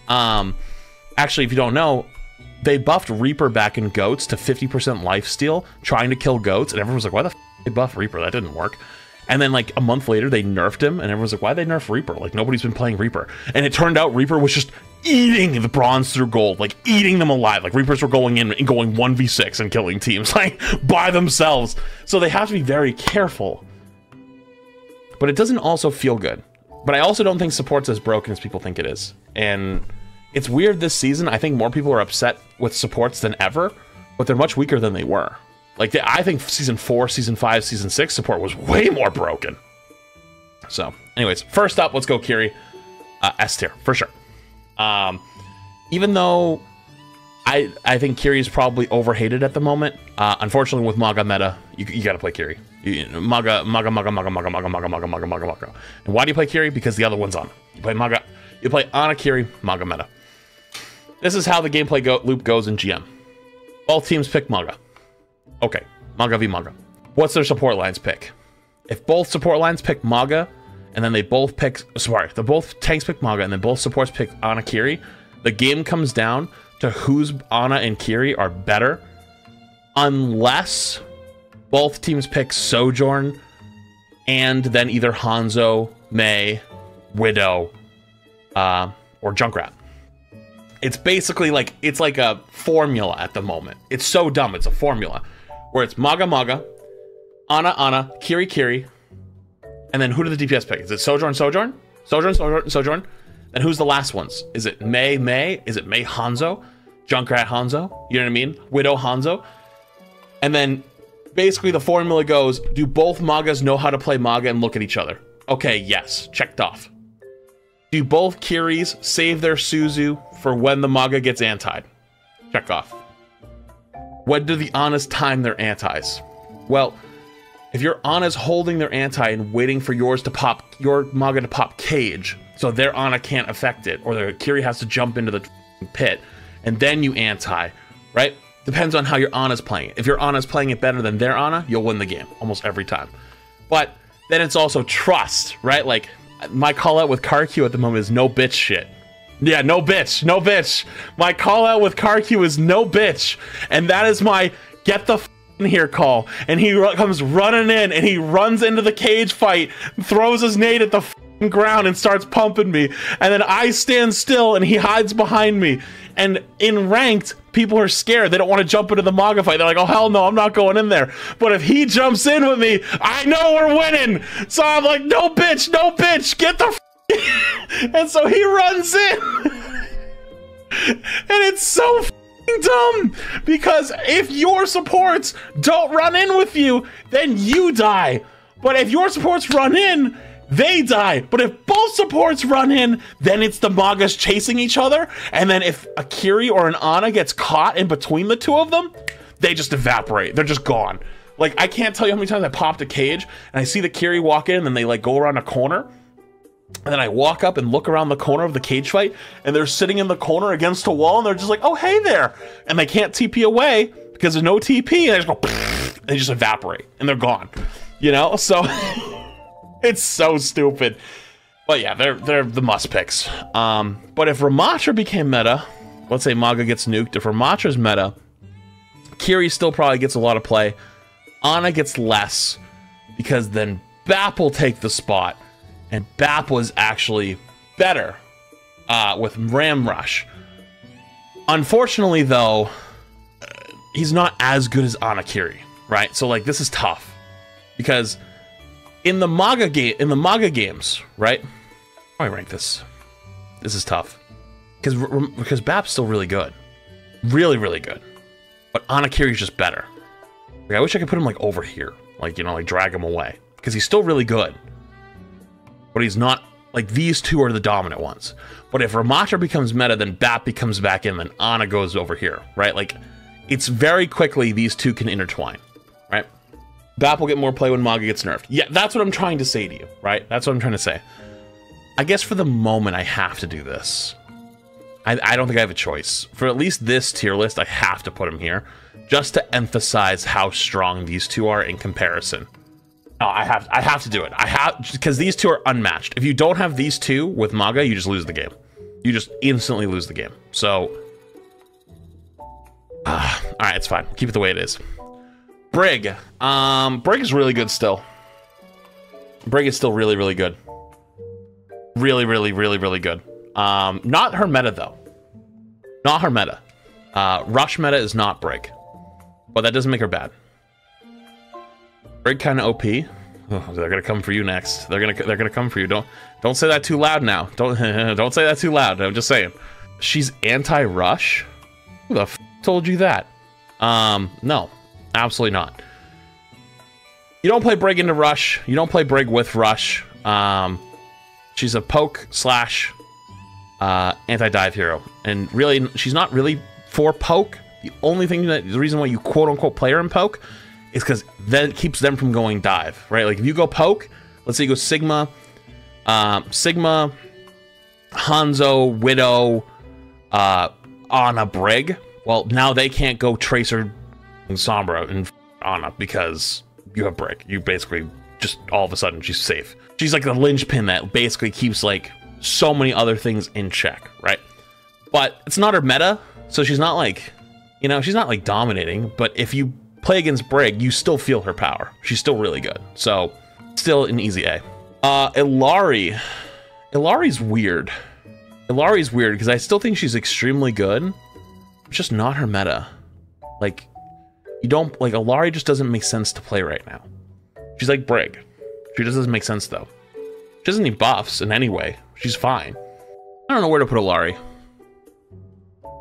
Actually, if you don't know, they buffed Reaper back in GOATs to 50% lifesteal, trying to kill GOATs, and everyone was like, why the f they buff Reaper? That didn't work. And then like a month later, they nerfed him, and everyone's like, why'd they nerf Reaper? Like, nobody's been playing Reaper. And it turned out Reaper was just eating the bronze through gold, like eating them alive. Like, Reapers were going in and going 1v6 and killing teams like by themselves. So they have to be very careful. But it doesn't also feel good. But I also don't think support's as broken as people think it is. And it's weird this season. I think more people are upset with supports than ever, but they're much weaker than they were. Like, I think Season 4, Season 5, Season 6 support was way more broken. So, anyways, first up, let's go Kiri. S tier, for sure. Even though I think Kiri is probably overhated at the moment, unfortunately with Maga meta, you gotta play Kiri. Maga. And why do you play Kiri? Because the other one's on. You play Maga, you play Ana Kiri, Maga meta. This is how the gameplay loop goes in GM. Both teams pick Maga. Okay, Maga v Maga. What's their support lines pick? If both support lines pick Maga, and then they both pick, both tanks pick Maga, and then both supports pick Ana Kiri, the game comes down to whose Ana and Kiri are better, unless both teams pick Sojourn, and then either Hanzo, Mei, Widow, or Junkrat. It's basically like, it's like a formula at the moment. It's so dumb, it's a formula. Where it's Maga Maga, Ana, Kiri, and then who do the DPS pick? Is it Sojourn? Sojourn? Then who's the last ones? Is it Mei? Is it Mei Hanzo? Junkrat Hanzo? You know what I mean? Widow Hanzo? And then basically the formula goes, do both Magas know how to play Maga and look at each other? Okay, yes. Checked off. Do both Kiris save their Suzu for when the Maga gets antied? Check off. When do the Anas time their antis? Well, If your Ana's holding their anti and waiting for yours to pop, your Maga to pop cage, so their Ana can't affect it, or their Kiri has to jump into the pit, and then you anti, right? Depends on how your Ana's playing it. If your Ana's playing it better than their Ana, you'll win the game almost every time. But then it's also trust, right? Like, my call out with CarQ at the moment is no bitch shit. Yeah, no bitch, no bitch. My call out with CarQ is no bitch. And that is my get the f in here call. And he comes running in and he runs into the cage fight, throws his nade at the ground and starts pumping me. And then I stand still and he hides behind me. And in ranked, people are scared. They don't want to jump into the Maga fight. They're like, oh, hell no, I'm not going in there. But if he jumps in with me, I know we're winning. So I'm like, no, bitch, get the and so he runs in. And it's so dumb. Because if your supports don't run in with you, then you die. But if your supports run in, they die. But if both supports run in, then it's the Magas chasing each other. And then if a Kiri or an Ana gets caught in between the two of them, they just evaporate. They're just gone. Like, I can't tell you how many times I popped a cage and I see the Kiri walk in and then they like go around a corner. And then I walk up and look around the corner of the cage fight and they're sitting in the corner against a wall and they're just like, oh, hey there. And they can't TP away because there's no TP. And they just go, and they just evaporate and they're gone. You know, so... It's so stupid. But yeah, they're the must picks. But if Ramattra became meta, let's say Maga gets nuked, if Ramattra's meta, Kiri still probably gets a lot of play. Ana gets less, because then Bap will take the spot. And Bap was actually better with Ram Rush. Unfortunately, though, he's not as good as Ana Kiri, right? So like, this is tough. Because in the Maga games, right? How do I rank this? This is tough. Because Bap's still really good. Really, really good. But Ana Kiri's just better. Like, I wish I could put him like over here. Like, you know, like drag him away. Because he's still really good. But he's not, like, these two are the dominant ones. But if Ramattra becomes meta, then Bap becomes back in, then Ana goes over here, right? Like, it's very quickly these two can intertwine, right? Bap will get more play when Maga gets nerfed. Yeah, that's what I'm trying to say to you, right? That's what I'm trying to say. I guess for the moment, I have to do this. I don't think I have a choice. For at least this tier list, I have to put him here, just to emphasize how strong these two are in comparison. No, I have to do it. Because these two are unmatched. If you don't have these two with Maga, you just lose the game. You just instantly lose the game. So, all right, it's fine. Keep it the way it is. Brig. Brig is really good still. Brig is still really, really good. Really, really, really, really good. Not her meta, though. Not her meta. Rush meta is not Brig. But that doesn't make her bad. Brig kind of OP. Oh, they're gonna come for you next. They're gonna come for you. Don't say that too loud now. Don't say that too loud. I'm just saying. She's anti-rush? Who the f told you that? No. Absolutely not. You don't play Brig into Rush. You don't play Brig with Rush. She's a poke slash anti-dive hero. And really, she's not really for poke. The only thing the reason why you quote-unquote play her in poke is because then it keeps them from going dive, right? Like if you go poke, let's say you go Sigma, Hanzo, Widow, on a Brig. Well, now they can't go Tracer, Sombra, and Ana because you have Brig. You basically just all of a sudden she's safe. She's like the linchpin that basically keeps like so many other things in check, right? But it's not her meta, so she's not like, you know, she's not like dominating. But if you play against Brig, you still feel her power. She's still really good. So still an easy A. Illari. Illari's weird. Illari's weird because I still think she's extremely good. It's just not her meta. Like, you don't, like, Illari just doesn't make sense to play right now. She's like Brig. She just doesn't make sense, though. She doesn't need buffs in any way. She's fine. I don't know where to put Illari.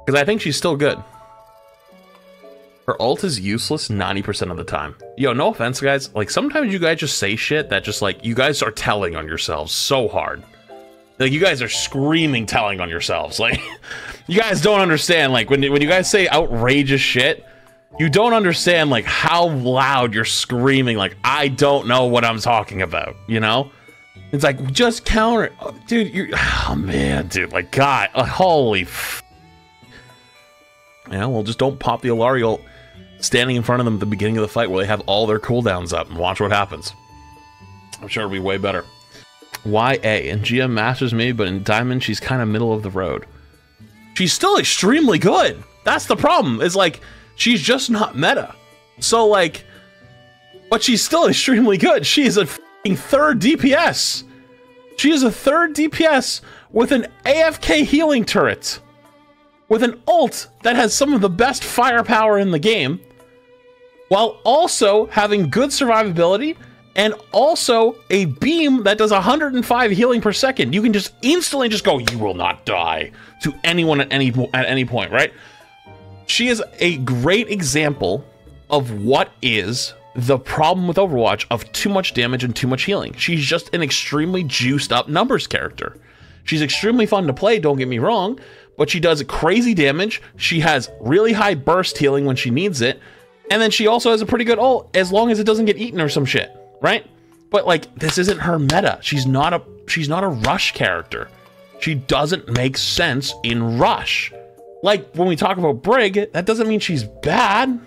Because I think she's still good. Her ult is useless 90% of the time. Yo, no offense, guys. Like, sometimes you guys just say shit that just, like, you guys are telling on yourselves so hard. Like, you guys are screaming telling on yourselves. Like, you guys don't understand. Like, when you guys say outrageous shit, you don't understand like how loud you're screaming. Like, I don't know what I'm talking about, you know? It's like, just counter it. Oh, dude, oh man, dude, like, God, holy yeah, well, just don't pop the Illari ult standing in front of them at the beginning of the fight where they have all their cooldowns up and watch what happens. I'm sure it'll be way better. YA, in GM Masters maybe, but in Diamond, she's kind of middle of the road. She's still extremely good. That's the problem. It's like, she's just not meta. So like, but she's still extremely good. She is a f***ing third DPS. She is a third DPS with an AFK healing turret. With an ult that has some of the best firepower in the game. While also having good survivability. And also a beam that does 105 healing per second. You can just instantly just go, you will not die, to anyone at any point, right? She is a great example of what is the problem with Overwatch of too much damage and too much healing. She's just an extremely juiced up numbers character. She's extremely fun to play, don't get me wrong, but she does crazy damage. She has really high burst healing when she needs it. And then she also has a pretty good ult as long as it doesn't get eaten or some shit. Right? But like, this isn't her meta. She's not a rush character. She doesn't make sense in rush. Like when we talk about Brig, that doesn't mean she's bad.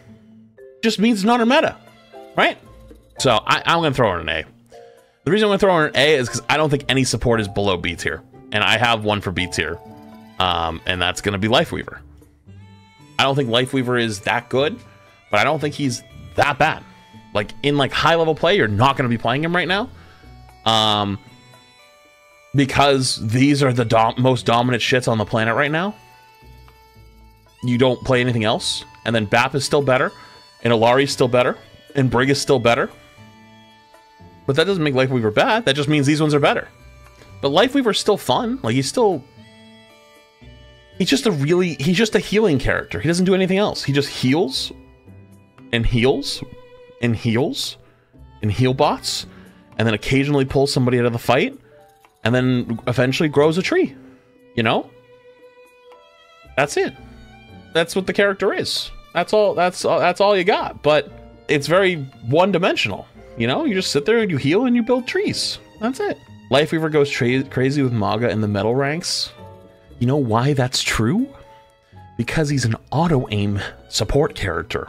It just means it's not her meta. Right? So I'm gonna throw her an A. The reason I'm gonna throw her an A is because I don't think any support is below B tier. And I have one for B tier. And that's gonna be Lifeweaver. I don't think Lifeweaver is that good, but I don't think he's that bad. Like, in, like, high-level play, you're not going to be playing him right now. Because these are the most dominant shits on the planet right now. You don't play anything else. And then BAP is still better. And Illari is still better. And Brig is still better. But that doesn't make Lifeweaver bad. That just means these ones are better. But Lifeweaver's still fun. Like, he's just a healing character. He doesn't do anything else. He just heals. And heals. And heals and heal bots, and then occasionally pulls somebody out of the fight, and then eventually grows a tree. You know, that's it. That's what the character is. That's all you got. But it's very one-dimensional. You know, you just sit there and you heal and you build trees. That's it. Lifeweaver goes crazy with Maga in the metal ranks. You know why that's true? Because he's an auto-aim support character.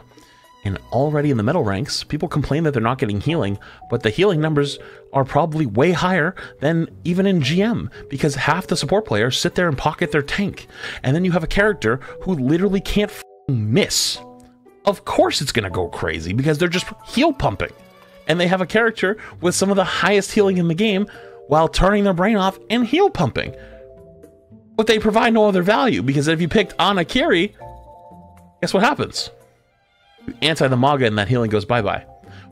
And already in the metal ranks, people complain that they're not getting healing, but the healing numbers are probably way higher than even in GM, because half the support players sit there and pocket their tank. And then you have a character who literally can't miss. Of course it's gonna go crazy, because they're just heal pumping. And they have a character with some of the highest healing in the game while turning their brain off and heal pumping. But they provide no other value, because if you picked Ana Kiri, guess what happens? Anti the Maga and that healing goes bye-bye.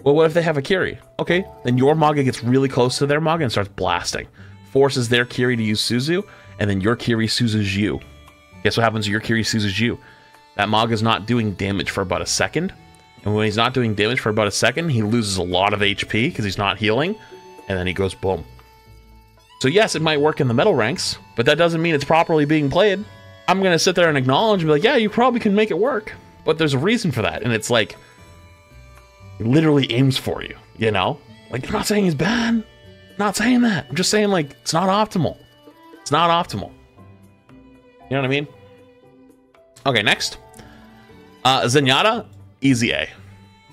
Well, what if they have a Kiri? Okay, then your Maga gets really close to their Maga and starts blasting. Forces their Kiri to use Suzu, and then your Kiri Suzus you. Guess what happens to your Kiri Suzus you? That Maga's not doing damage for about a second. And when he's not doing damage for about a second, he loses a lot of HP because he's not healing. And then he goes boom. So yes, it might work in the metal ranks, but that doesn't mean it's properly being played. I'm going to sit there and acknowledge and be like, yeah, you probably can make it work. But there's a reason for that, and it's like, it literally aims for you, you know? Like, I'm not saying he's bad. I'm not saying that. I'm just saying, like, it's not optimal. It's not optimal. You know what I mean? Okay, next. Zenyatta, easy A.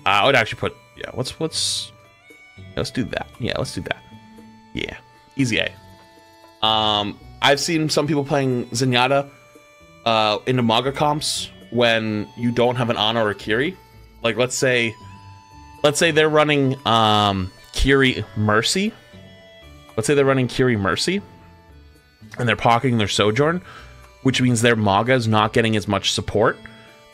I would actually put, yeah, let's do that. Yeah, let's do that. Yeah, easy A. I've seen some people playing Zenyatta into Maga comps when you don't have an Ana or a Kiri. Like, let's say they're running Kiri Mercy. Let's say they're running Kiri Mercy and they're pocketing their Sojourn, which means their Maga is not getting as much support.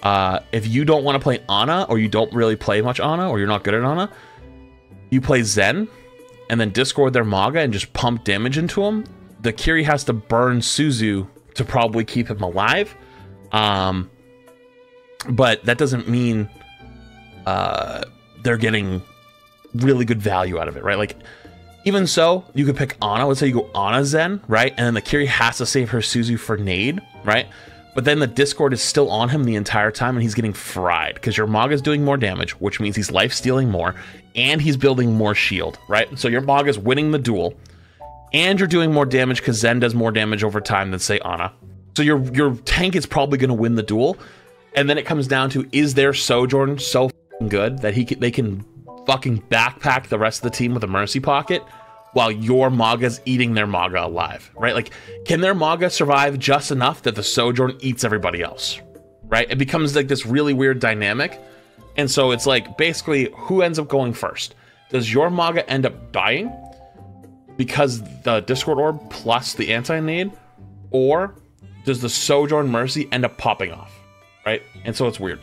If you don't want to play Ana, or you don't really play much Ana, or you're not good at Ana, you play Zen and then discord their Maga and just pump damage into him. The Kiri has to burn Suzu to probably keep him alive. But that doesn't mean they're getting really good value out of it, right? Like, even so, you could pick Ana. Let's say you go Ana Zen, right? And then the Kiri has to save her Suzu for nade, right? but then the Discord is still on him the entire time and he's getting fried because your Maga's doing more damage, which means he's life stealing more and he's building more shield, right? So your Maga's winning the duel and you're doing more damage because Zen does more damage over time than, say, Ana. So your tank is probably going to win the duel. And then it comes down to, is their Sojourn so good that they can fucking backpack the rest of the team with a Mercy pocket while your Maga's eating their Maga alive, right? Like, can their Maga survive just enough that the Sojourn eats everybody else, right? It becomes like this really weird dynamic. And so it's like, basically, who ends up going first? Does your Maga end up dying because the Discord Orb plus the anti-nade? Or does the Sojourn Mercy end up popping off, right? And so it's weird.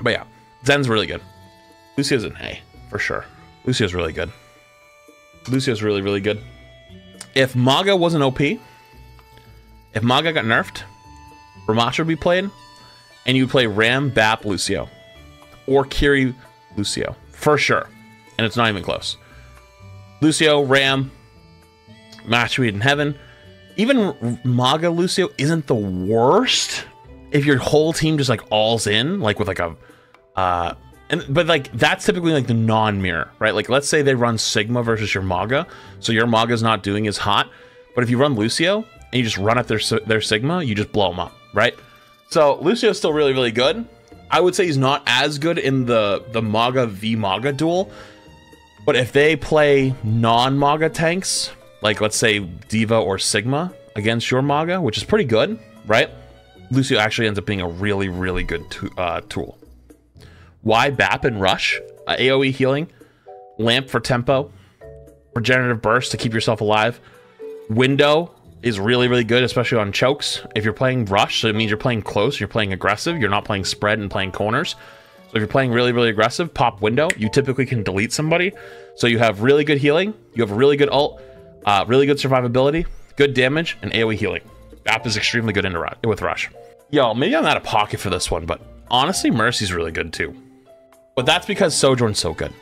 But yeah, Zen's really good. Lucio's an A, for sure. Lucio's really good. Lucio's really, really good. If Maga wasn't OP, if Maga got nerfed, Ramattra would be played, and you play Ram, Bap, Lucio. Or Kiri, Lucio. For sure. And it's not even close. Lucio, Ram, match made in heaven. Even Maga Lucio isn't the worst if your whole team just like alls in, like with like a but like that's typically like the non-mirror, right? Like let's say they run Sigma versus your Maga, so your Maga's not doing as hot, but if you run Lucio and you just run at their Sigma, you just blow them up, right? So Lucio's still really, really good. I would say he's not as good in the Maga v Maga duel, but if they play non-Maga tanks, like let's say Diva or Sigma against your Maga, which is pretty good, right? Lucio actually ends up being a really, really good tool. Why Bap and Rush? AoE healing, Lamp for tempo, Regenerative Burst to keep yourself alive. Window is really, really good, especially on chokes. If you're playing Rush, so it means you're playing close, you're playing aggressive, you're not playing spread and playing corners. So if you're playing really, really aggressive, pop Window. You typically can delete somebody. So you have really good healing, you have really good ult, really good survivability, good damage, and AoE healing. Bap is extremely good with Rush. Yo, maybe I'm out of pocket for this one, but honestly, Mercy's really good too. But that's because Sojourn's so good.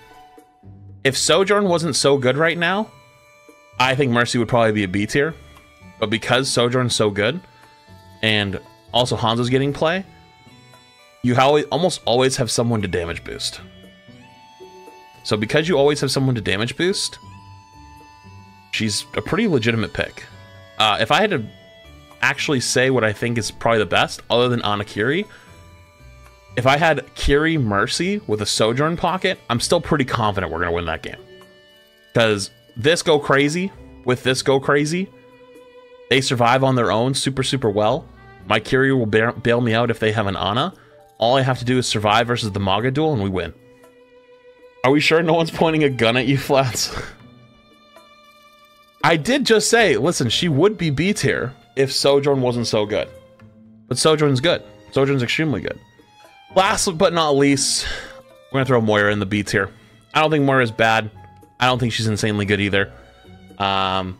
If Sojourn wasn't so good right now, I think Mercy would probably be a B tier. But because Sojourn's so good, and also Hanzo's getting play, you almost always have someone to damage boost. So because you always have someone to damage boost, she's a pretty legitimate pick. If I had to actually say what I think is probably the best, other than Anakiri, if I had Kiri Mercy with a Sojourn pocket, I'm still pretty confident we're going to win that game. Because this Go Crazy, with this Go Crazy, they survive on their own super, super well. My Kiri will bail me out if they have an Ana. All I have to do is survive versus the Maga duel and we win. Are we sure no one's pointing a gun at you, Flats? I did just say, listen, she would be B tier if Sojourn wasn't so good. But Sojourn's good. Sojourn's extremely good. Last but not least, we're going to throw Moira in the B tier. I don't think Moira is bad. I don't think she's insanely good either. I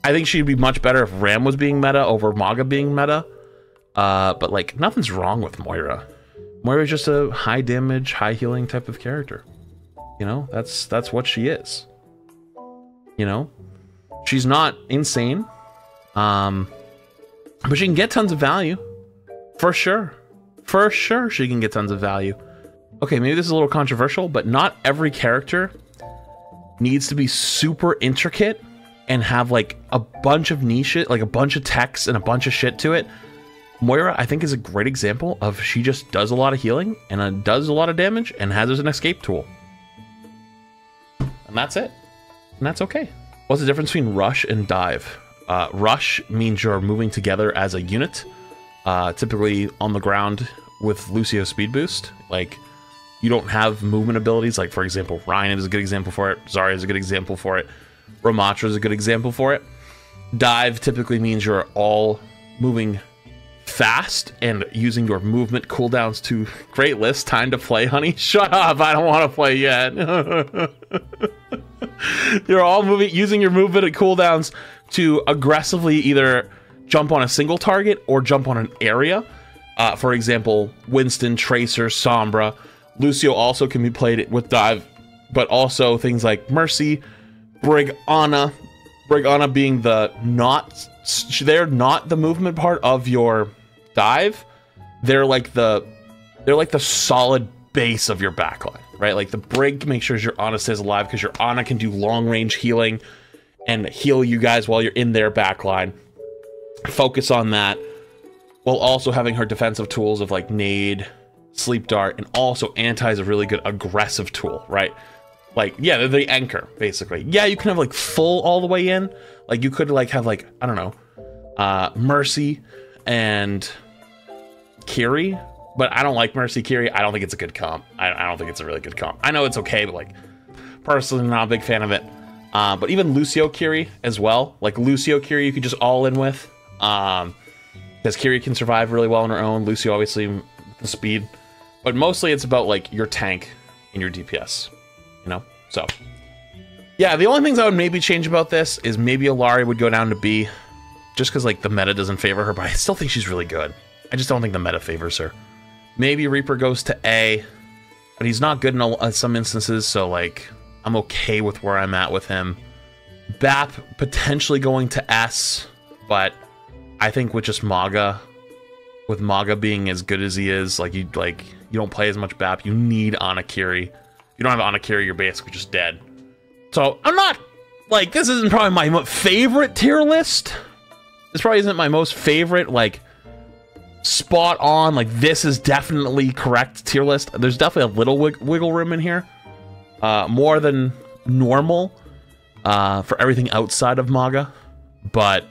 think she'd be much better if Ram was being meta over Maga being meta. But like, nothing's wrong with Moira. Moira's just a high damage, high healing type of character. You know, that's what she is. You know, she's not insane. But she can get tons of value. For sure. For sure she can get tons of value. Okay, maybe this is a little controversial, but not every character needs to be super intricate and have like a bunch of niche, like a bunch of text and a bunch of shit to it. Moira, I think, is a great example of she just does a lot of healing and does a lot of damage and has an escape tool. And that's it. And that's okay. What's the difference between rush and dive? Rush means you're moving together as a unit, typically on the ground with Lucio speed boost. Like, you don't have movement abilities. Like, for example, Ryan is a good example for it. Zarya is a good example for it. Ramattra is a good example for it. Dive typically means you're all moving fast and using your movement cooldowns to... Great list. Time to play, honey. Shut up. I don't want to play yet. You're all using your movement cooldowns to aggressively either jump on a single target or jump on an area. For example, Winston, Tracer, Sombra. Lucio also can be played with dive, but also things like Mercy, Brig, Ana, Brigana being they're not the movement part of your dive. They're like the solid base of your backline, right? Like the Brig makes sure your Ana stays alive because your Ana can do long range healing and heal you guys while you're in their backline. Focus on that while also having her defensive tools of like nade, sleep dart, and also anti is a really good aggressive tool, right? Like, yeah, they're the anchor, basically. Yeah, you can have, like, full all the way in. Like, you could, like, have, like, I don't know, Mercy and Kiri. But I don't like Mercy Kiri. I don't think it's a good comp. I don't think it's a really good comp. I know it's okay, but, like, personally, not a big fan of it. But even Lucio Kiri as well. Like, Lucio Kiri you could just all in with. Because Kiri can survive really well on her own. Lucio, obviously, the speed. But mostly it's about, like, your tank and your DPS. You know, so yeah, the only things I would maybe change about this is maybe Alari would go down to B, just because like the meta doesn't favor her, but I still think she's really good. I just don't think the meta favors her. Maybe Reaper goes to A, but he's not good in some instances, so like I'm okay with where I'm at with him. BAP potentially going to S, but I think with just Maga, with Maga being as good as he is, like you don't play as much BAP, you need Anakiri. You don't have Anakiri, you're basically just dead. So, I'm not, like, this isn't probably my favorite tier list. This probably isn't my most favorite, like, spot on, like, this is definitely correct tier list. There's definitely a little wiggle room in here. More than normal for everything outside of Maga. But,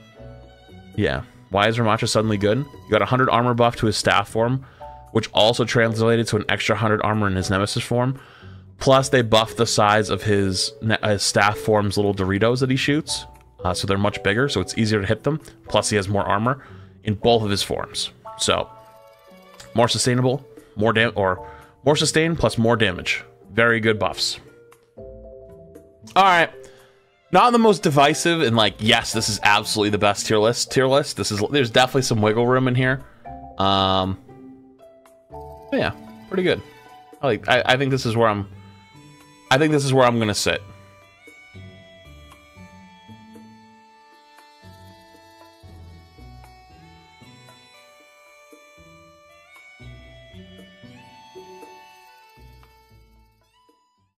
yeah. Why is Ramattra suddenly good? You got 100 armor buff to his staff form, which also translated to an extra 100 armor in his nemesis form. Plus, they buffed the size of his staff form's little Doritos that he shoots. So they're much bigger, so it's easier to hit them. Plus, he has more armor in both of his forms. So, more sustainable, more sustain plus more damage. Very good buffs. Alright. Not the most divisive, and like, yes, this is absolutely the best tier list. There's definitely some wiggle room in here. But yeah, pretty good. I think this is where I'm gonna sit.